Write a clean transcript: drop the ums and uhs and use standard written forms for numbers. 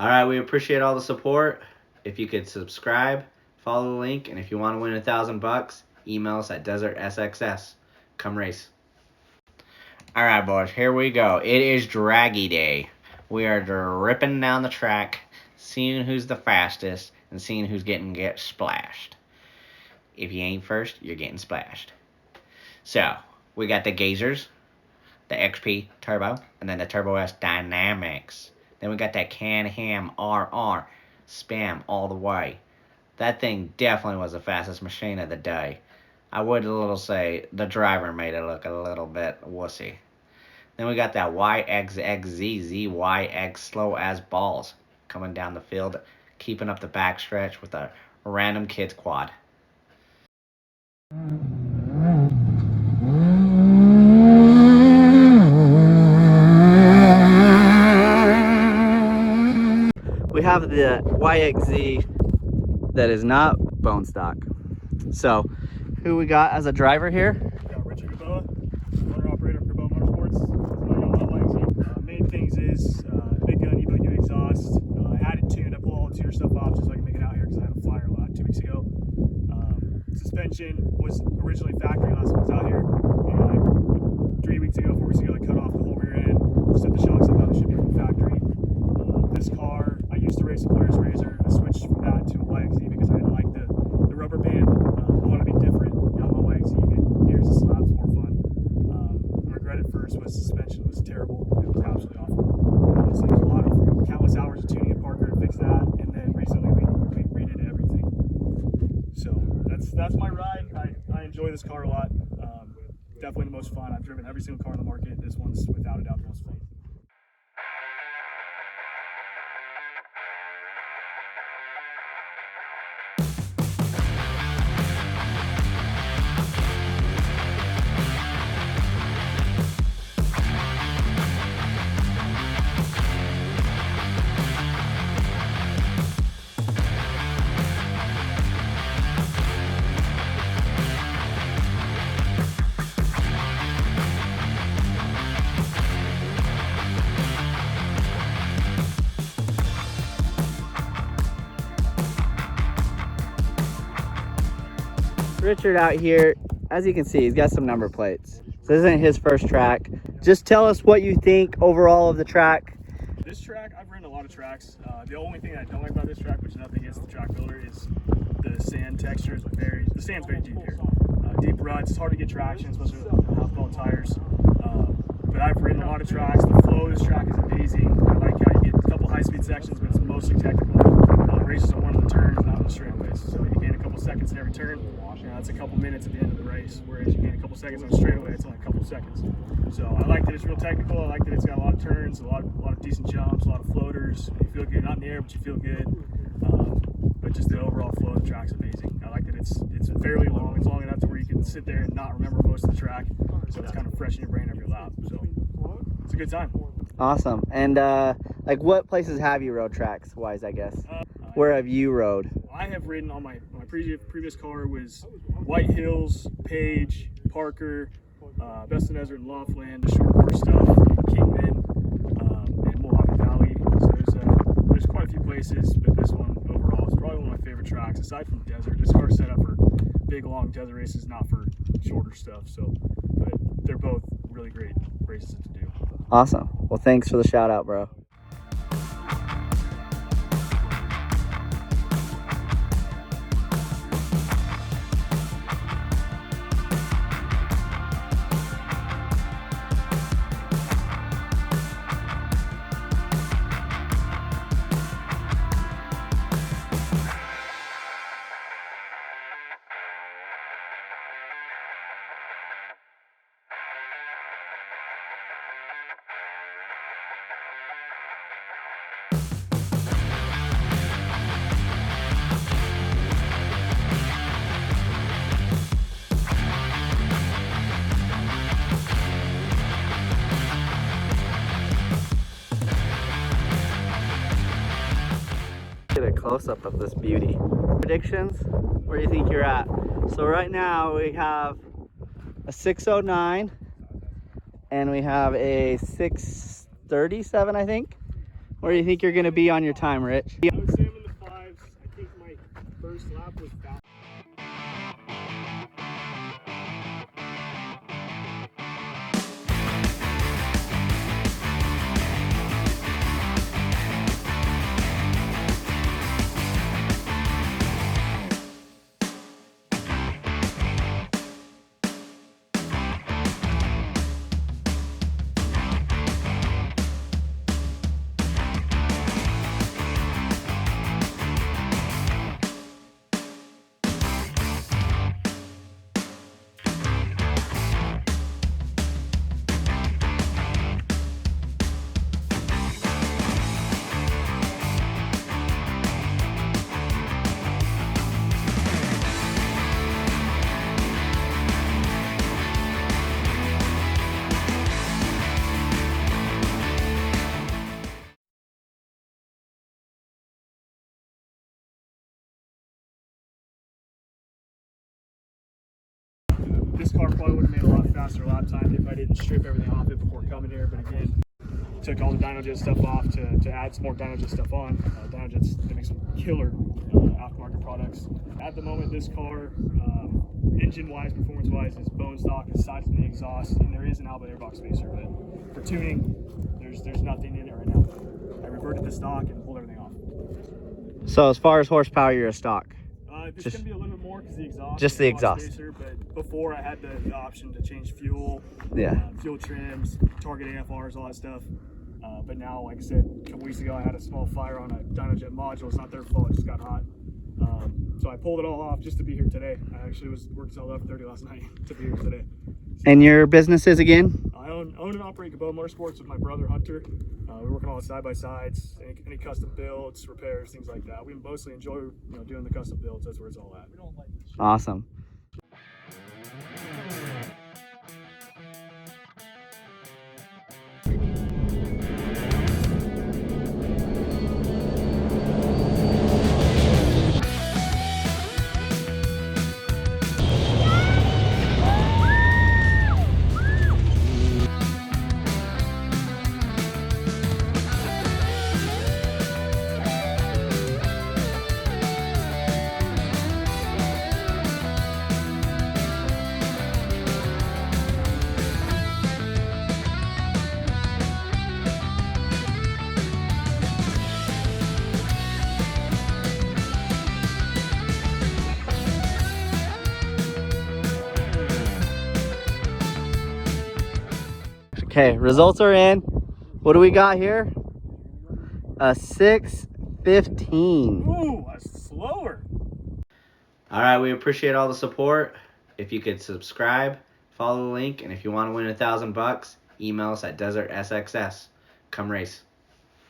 All right, we appreciate all the support. If you could subscribe, follow the link, and if you want to win $1,000, email us at desertsxs. Come race. All right, boys, here we go. It is draggy day. We are ripping down the track, seeing who's the fastest, and seeing who's get splashed. If you ain't first, you're getting splashed. So, we got the Gazers, the XP Turbo, and then the Turbo S Dynamics. Then we got that Can-Ham RR Spam all the way. That thing definitely was the fastest machine of the day. I would a little say the driver made it look a little bit wussy. Then we got that YXZ ZYX slow as balls coming down the field, keeping up the backstretch with a random kids quad. We have the YXZ that is not bone stock. So, who we got as a driver here? We got Richard Gaboa, owner-operator of Gaboa Motorsports. Main things is big gun Evo U exhaust. I had it tuned. I pulled all the tuner stuff off just so I can make it out here because I had a flyer lot 2 weeks ago. Suspension was originally factory last time I was out here. And 4 weeks ago, I cut off the whole rear end, set the shocks. I thought it should be from factory. This car, I used to race a Polaris RZR. I switched from that to a YXZ because I didn't like the rubber band. I want to be different. On my YXZ, you get gears and slabs, more fun. I regret it first was suspension was terrible. It was absolutely awful. So there's a lot of countless hours of tuning at Parker to fix that, and then recently we redid everything. So that's my ride. I enjoy this car a lot. Definitely the most fun. I've driven every single car on the market. This one's without a doubt the most fun. Richard out here, as you can see, he's got some number plates. So this isn't his first track. Just tell us what you think overall of the track. This track, I've ridden a lot of tracks. The only thing I don't like about this track, which is nothing against the track builder, is the sand texture is the sand's very deep here. Deep ruts, it's hard to get traction, especially with half-ball tires. But I've ridden a lot of tracks. The flow of this track is amazing. I like how you get a couple high-speed sections, but it's mostly technical. Races on one of the turns, not on the straightaways. So you gain a couple seconds in every turn. That's a couple minutes at the end of the race, whereas you gain a couple seconds on a straightaway, it's only a couple seconds. So I like that it's real technical. I like that it's got a lot of turns, a lot of decent jumps, a lot of floaters. You feel good, not in the air, but you feel good. But just the overall flow of the track's amazing. I like that it's fairly long. It's long enough to where you can sit there and not remember most of the track. So it's kind of fresh in your brain every lap. So it's a good time. Awesome. And like, what places have you rode tracks wise, I guess? Where have you rode? I have ridden on my previous car was White Hills, Page, Parker, Best in Desert and Laughlin, the short course stuff, Kingman, and Mojave Valley. So there's quite a few places, but this one overall is probably one of my favorite tracks. Aside from desert, this car's set up for big long desert races, not for shorter stuff. So, but they're both really great races to do. Awesome. Well, thanks for the shout out, bro. Get a close-up of this beauty. Predictions? Where do you think you're at? So right now we have a 609 and we have a 637, I think. Where do you think you're going to be on your time, Rich? I would say I'm in the fives. I think my first lap was fast. This car probably would have made a lot faster lap time if I didn't strip everything off it before coming here. But again, took all the DynoJet stuff off to add some more DynoJet stuff on. DynoJet's, they make some killer aftermarket products. At the moment, this car, engine-wise, performance-wise, is bone stock aside from the exhaust, and there is an Alba airbox spacer. But for tuning, there's nothing in it right now. I reverted the stock and pulled everything off. So as far as horsepower, you're a stock. There's going to be a little bit more because the exhaust. Just the exhaust. Spacer, but before I had the option to change fuel, fuel trims, target AFRs, all that stuff. But now, like I said, a couple weeks ago, I had a small fire on a DynoJet module. It's not their fault, it just got hot. So I pulled it all off just to be here today. I actually was working till 11:30 last night to be here today. And your businesses again? I own and operate Cabot Motorsports with my brother Hunter. We're working on all the side-by-sides, any custom builds, repairs, things like that. We mostly enjoy doing the custom builds. That's where it's all at. We don't like this. Awesome. Okay, results are in. What do we got here? A 6:15. Ooh, that's slower. All right, we appreciate all the support. If you could subscribe, follow the link, and if you want to win $1,000, email us at desertsxs. Come race.